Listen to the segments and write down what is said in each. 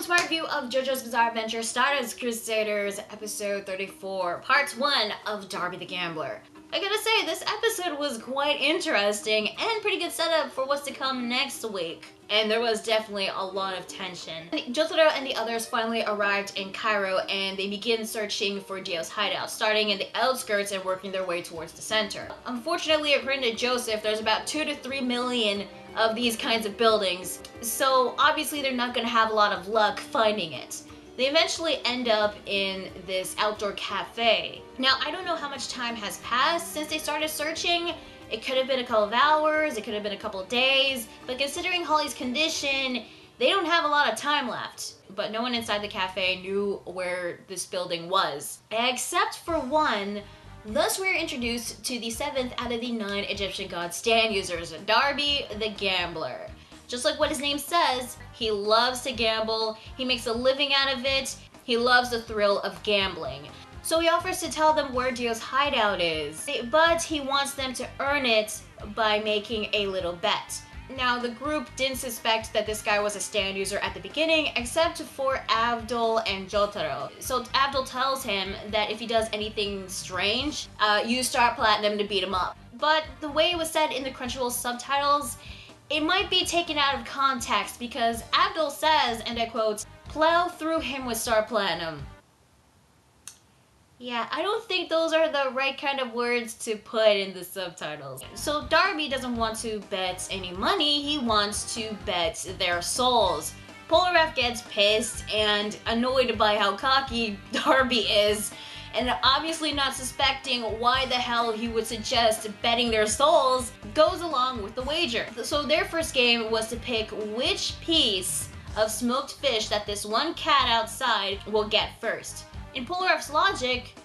to my review of Jojo's Bizarre Adventure Stardust Crusaders episode 34, part 1 of Darby the Gambler. I gotta say, this episode was quite interesting and pretty good setup for what's to come next week. And there was definitely a lot of tension. Jotaro and the others finally arrived in Cairo and they begin searching for Dio's hideout, starting in the outskirts and working their way towards the center. Unfortunately, according to Joseph, there's about 2 to 3 million of these kinds of buildings, so obviously they're not going to have a lot of luck finding it. They eventually end up in this outdoor cafe. Now, I don't know how much time has passed since they started searching. It could have been a couple of hours, it could have been a couple of days, but considering Holly's condition, they don't have a lot of time left. But no one inside the cafe knew where this building was, except for one. Thus, we are introduced to the 7th out of the 9 Egyptian god stand users, Darby the Gambler. Just like what his name says, he loves to gamble, he makes a living out of it, he loves the thrill of gambling. So he offers to tell them where Dio's hideout is, but he wants them to earn it by making a little bet. Now, the group didn't suspect that this guy was a stand user at the beginning, except for Abdul and Jotaro. So Abdul tells him that if he does anything strange, use Star Platinum to beat him up. But the way it was said in the Crunchyroll subtitles, it might be taken out of context because Abdul says, and I quote, "Plow through him with Star Platinum." Yeah, I don't think those are the right kind of words to put in the subtitles. So Darby doesn't want to bet any money, he wants to bet their souls. Polnareff gets pissed and annoyed by how cocky Darby is, and obviously not suspecting why the hell he would suggest betting their souls, goes along with the wager. So their first game was to pick which piece of smoked fish that this one cat outside will get first. In Polnareff's logic,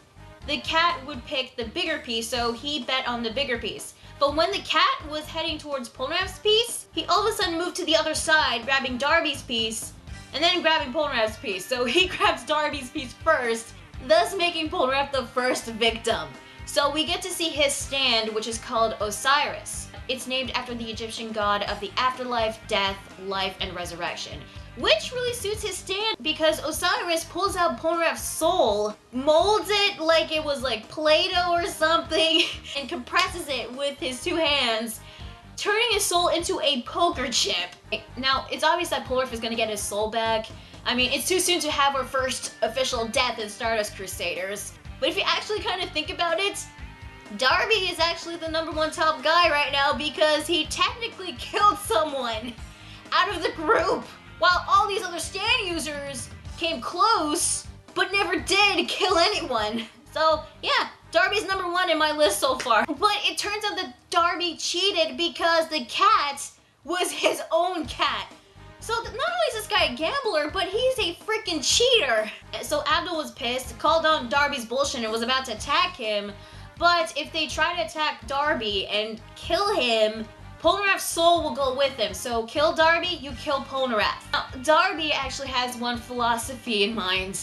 the cat would pick the bigger piece, so he bet on the bigger piece. But when the cat was heading towards Polnareff's piece, he all of a sudden moved to the other side, grabbing Darby's piece, and then grabbing Polnareff's piece. So he grabs Darby's piece first, thus making Polnareff the first victim. So we get to see his stand, which is called Osiris. It's named after the Egyptian god of the afterlife, death, life, and resurrection. Which really suits his stand because Osiris pulls out Polnareff's soul, molds it like it was like Play-Doh or something, and compresses it with his 2 hands, turning his soul into a poker chip. Now, it's obvious that Polnareff is gonna get his soul back. I mean, it's too soon to have our first official death in Stardust Crusaders. But if you actually kind of think about it, Darby is actually the #1 top guy right now because he technically killed someone out of the group, while all these other stand users came close, but never did kill anyone. So yeah, Darby's #1 in my list so far. But it turns out that Darby cheated because the cat was his own cat. So not only is this guy a gambler, but he's a freaking cheater. So Abdul was pissed, called out Darby's bullshit and was about to attack him. But if they try to attack Darby and kill him, Polnareff's soul will go with him. So kill Darby, you kill Polnareff. Now, Darby actually has one philosophy in mind.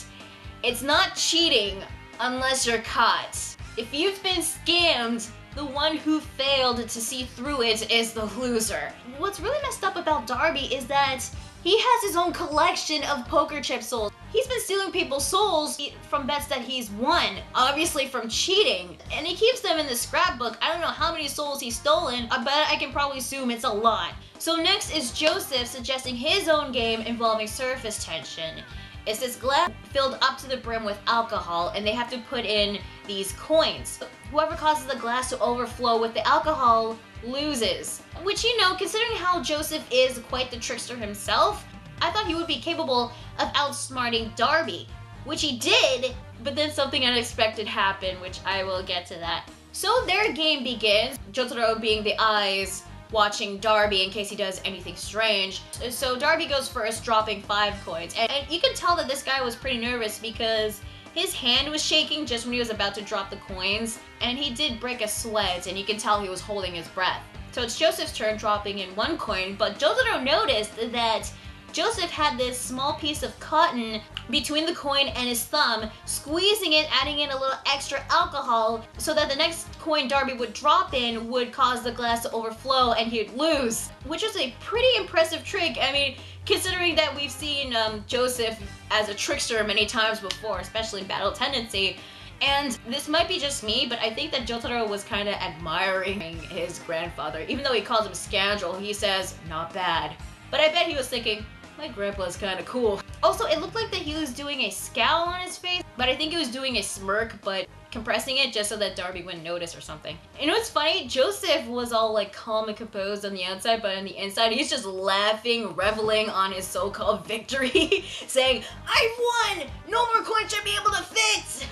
It's not cheating unless you're caught. If you've been scammed, the one who failed to see through it is the loser. What's really messed up about Darby is that he has his own collection of poker chip souls. He's been stealing people's souls from bets that he's won, obviously from cheating, and he keeps them in the scrapbook. I don't know how many souls he's stolen, but I can probably assume it's a lot. So next is Joseph suggesting his own game involving surface tension. It's this glass filled up to the brim with alcohol, and they have to put in these coins. Whoever causes the glass to overflow with the alcohol loses. Which, you know, considering how Joseph is quite the trickster himself, I thought he would be capable of outsmarting Darby, which he did, but then something unexpected happened, which I will get to that. So their game begins, Jotaro being the eyes, watching Darby in case he does anything strange. So Darby goes first, dropping 5 coins. And you can tell that this guy was pretty nervous because his hand was shaking just when he was about to drop the coins, and he did break a sweat, and you can tell he was holding his breath. So it's Joseph's turn, dropping in 1 coin, but Jotaro noticed that Joseph had this small piece of cotton between the coin and his thumb, squeezing it, adding in a little extra alcohol so that the next coin Darby would drop in would cause the glass to overflow and he'd lose, which was a pretty impressive trick. I mean, considering that we've seen Joseph as a trickster many times before, especially in Battle Tendency. And this might be just me, but I think that Jotaro was kind of admiring his grandfather. Even though he calls him scoundrel, he says, not bad. But I bet he was thinking, my grandpa's kind of cool. Also, it looked like that he was doing a scowl on his face, but I think he was doing a smirk, but compressing it just so that Darby wouldn't notice or something. You know what's funny? Joseph was all like calm and composed on the outside, but on the inside he's just laughing, reveling on his so-called victory, saying, I won! No more coins should be able to fit!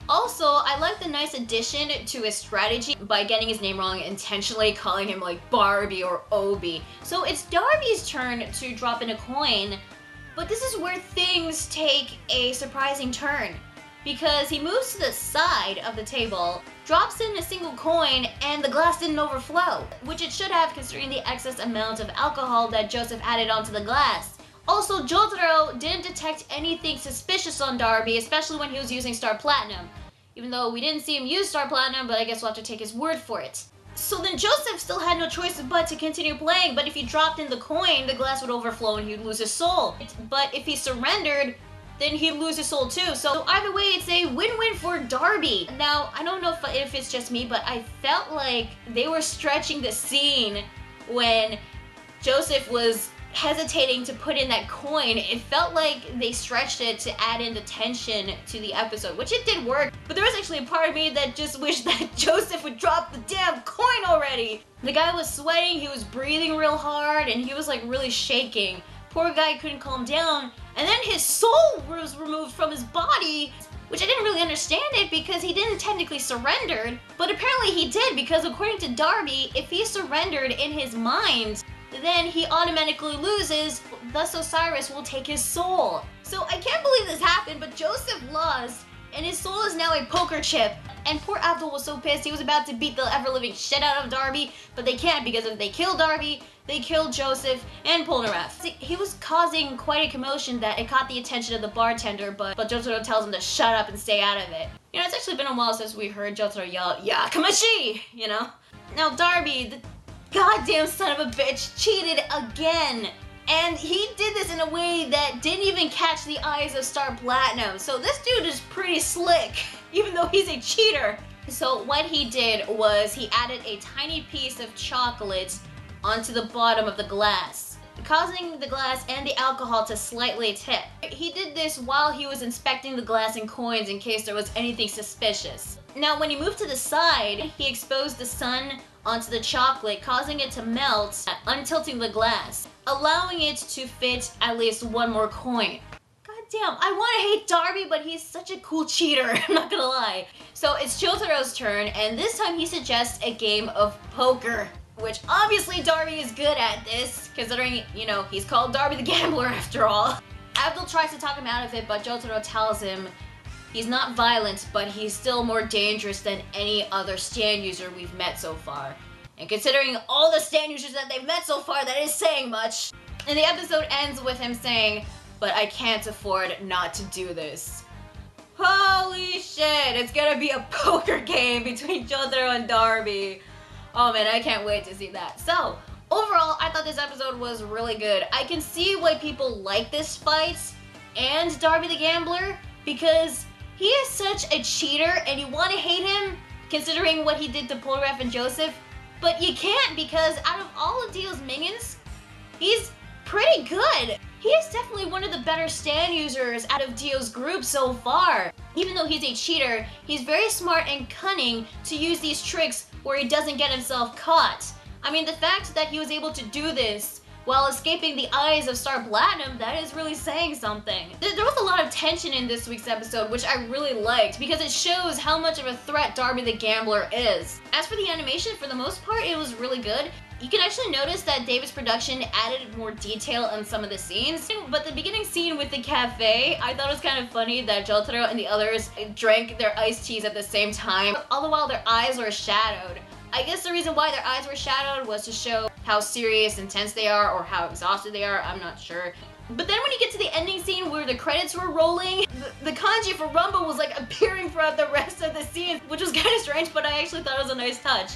Also, I like the nice addition to his strategy by getting his name wrong, intentionally calling him like Barbie or Obi. So it's Darby's turn to drop in a coin, but this is where things take a surprising turn. Because he moves to the side of the table, drops in a single coin, and the glass didn't overflow, which it should have considering the excess amount of alcohol that Joseph added onto the glass. Also, Jotaro didn't detect anything suspicious on Darby, especially when he was using Star Platinum. Even though we didn't see him use Star Platinum, but I guess we'll have to take his word for it. So then Joseph still had no choice but to continue playing, but if he dropped in the coin, the glass would overflow and he'd lose his soul. But if he surrendered, then he'd lose his soul too. So either way, it's a win-win for Darby. Now, I don't know if it's just me, but I felt like they were stretching the scene when Joseph was hesitating to put in that coin. It felt like they stretched it to add in the tension to the episode, which it did work, but there was actually a part of me that just wished that Joseph would drop the damn coin already. The guy was sweating, he was breathing real hard, and he was like really shaking. Poor guy couldn't calm down, and then his soul was removed from his body, which I didn't really understand it because he didn't technically surrender, but apparently he did, because according to Darby, if he surrendered in his mind, then he automatically loses, thus Osiris will take his soul. So I can't believe this happened, but Joseph lost, and his soul is now a poker chip. And poor Abdul was so pissed, he was about to beat the ever-living shit out of Darby, but they can't, because if they kill Darby, they kill Joseph and Polnareff. He was causing quite a commotion that it caught the attention of the bartender, but Jotaro tells him to shut up and stay out of it. You know, it's actually been a while since we heard Jotaro yell, Yakamashi, you know? Now Darby, the goddamn son of a bitch, cheated again. And he did this in a way that didn't even catch the eyes of Star Platinum. So this dude is pretty slick, even though he's a cheater. So what he did was he added a tiny piece of chocolate onto the bottom of the glass, causing the glass and the alcohol to slightly tip. He did this while he was inspecting the glass and coins in case there was anything suspicious. Now when he moved to the side, he exposed the sun onto the chocolate, causing it to melt, untilting the glass, allowing it to fit at least one more coin. God damn, I want to hate Darby, but he's such a cool cheater, I'm not gonna lie. So it's Jotaro's turn, and this time he suggests a game of poker, which obviously Darby is good at this, considering, you know, he's called Darby the Gambler after all. Abdul tries to talk him out of it, but Jotaro tells him he's not violent, but he's still more dangerous than any other stand user we've met so far. And considering all the stand users that they've met so far, that is saying much. And the episode ends with him saying, but I can't afford not to do this. Holy shit, it's gonna be a poker game between Jotaro and Darby. Oh man, I can't wait to see that. So, overall, I thought this episode was really good. I can see why people like this fight and Darby the Gambler, because he is such a cheater and you want to hate him considering what he did to Polnareff and Joseph, but you can't, because out of all of Dio's minions, he's pretty good. He is definitely one of the better stand users out of Dio's group so far. Even though he's a cheater, he's very smart and cunning to use these tricks where he doesn't get himself caught. I mean, the fact that he was able to do this while escaping the eyes of Star Platinum, that is really saying something. There was a lot of tension in this week's episode, which I really liked, because it shows how much of a threat Darby the Gambler is. As for the animation, for the most part, it was really good. You can actually notice that David's production added more detail on some of the scenes, but the beginning scene with the cafe, I thought it was kind of funny that Jotaro and the others drank their iced teas at the same time, all the while their eyes were shadowed. I guess the reason why their eyes were shadowed was to show how serious and tense they are, or how exhausted they are, I'm not sure. But then when you get to the ending scene where the credits were rolling, the kanji for Rumble was like appearing throughout the rest of the scene, which was kind of strange, but I actually thought it was a nice touch.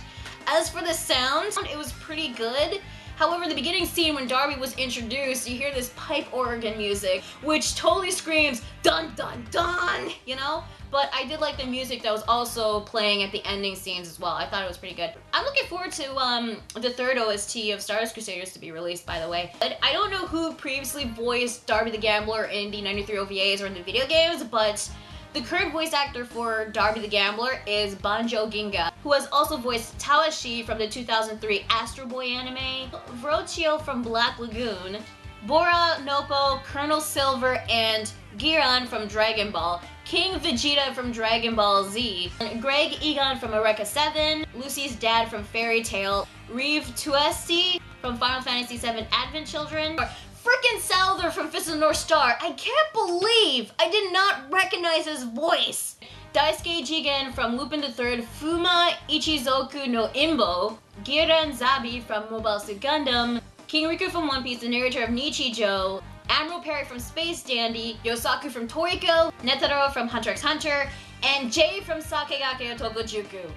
As for the sound, it was pretty good. However, the beginning scene when Darby was introduced, you hear this pipe organ music, which totally screams, dun dun dun, you know? But I did like the music that was also playing at the ending scenes as well. I thought it was pretty good. I'm looking forward to the third OST of Stardust Crusaders to be released, by the way. But I don't know who previously voiced Darby the Gambler in the 93 OVAs or in the video games, but the current voice actor for Darby the Gambler is Banjo Ginga, who has also voiced Tawashi from the 2003 Astro Boy anime, Vrochio from Black Lagoon, Bora, Nopo, Colonel Silver, and Giran from Dragon Ball, King Vegeta from Dragon Ball Z, Greg Egon from Eureka 7, Lucy's dad from Fairy Tail, Reeve Tuesti from Final Fantasy VII Advent Children, frickin' Souther from Fist of the North Star. I can't believe I did not recognize his voice. Daisuke Jigen from Lupin III, Fuma Ichizoku no Imbo, Giran Zabi from Mobile Suit Gundam, King Riku from One Piece, the narrator of Nichijou, Admiral Perry from Space Dandy, Yosaku from Toriko, Netaro from Hunter x Hunter, and Jay from Sakegake Tokujuku.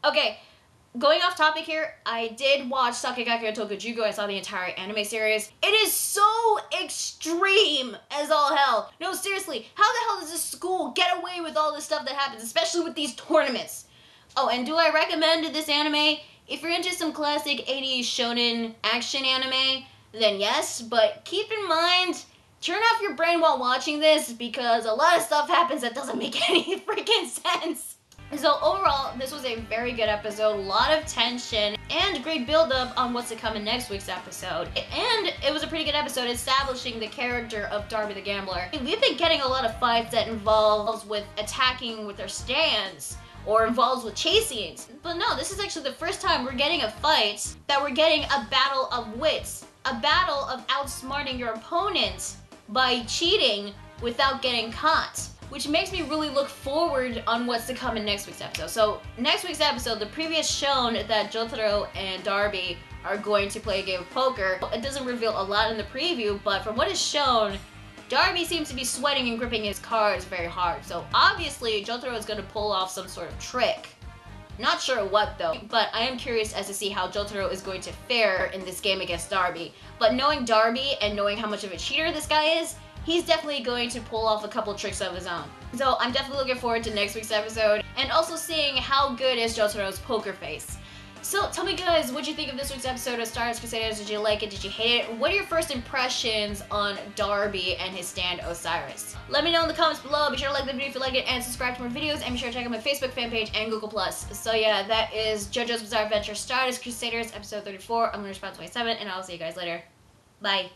Okay, going off topic here, I did watch Sakegake Tokujuku. I saw the entire anime series. It is so extreme as all hell. No, seriously, how the hell does this school get away with all this stuff that happens, especially with these tournaments? Oh, and do I recommend this anime? If you're into some classic 80s shonen action anime, then yes, but keep in mind, turn off your brain while watching this because a lot of stuff happens that doesn't make any freaking sense. So overall, this was a very good episode, a lot of tension, and great build-up on what's to come in next week's episode. And it was a pretty good episode establishing the character of Darby the Gambler. We've been getting a lot of fights that involves with attacking with their stands, or involves with chase scenes. But no, this is actually the first time we're getting a fight that we're getting a battle of wits, a battle of outsmarting your opponent by cheating without getting caught, which makes me really look forward on what's to come in next week's episode. So next week's episode, the preview has shown that Jotaro and Darby are going to play a game of poker. It doesn't reveal a lot in the preview, but from what is shown, Darby seems to be sweating and gripping his cards very hard. So obviously Jotaro is going to pull off some sort of trick. Not sure what though, but I am curious as to see how Jotaro is going to fare in this game against Darby. But knowing Darby and knowing how much of a cheater this guy is, he's definitely going to pull off a couple tricks of his own. So I'm definitely looking forward to next week's episode and also seeing how good is Jotaro's poker face. So tell me guys, what do you think of this week's episode of Stardust Crusaders? Did you like it? Did you hate it? What are your first impressions on Darby and his stand Osiris? Let me know in the comments below. Be sure to like the video if you like it and subscribe to more videos, and be sure to check out my Facebook fan page and Google+. So yeah, that is JoJo's Bizarre Adventure Stardust Crusaders episode 34. I'm going to respond to 27, and I'll see you guys later. Bye.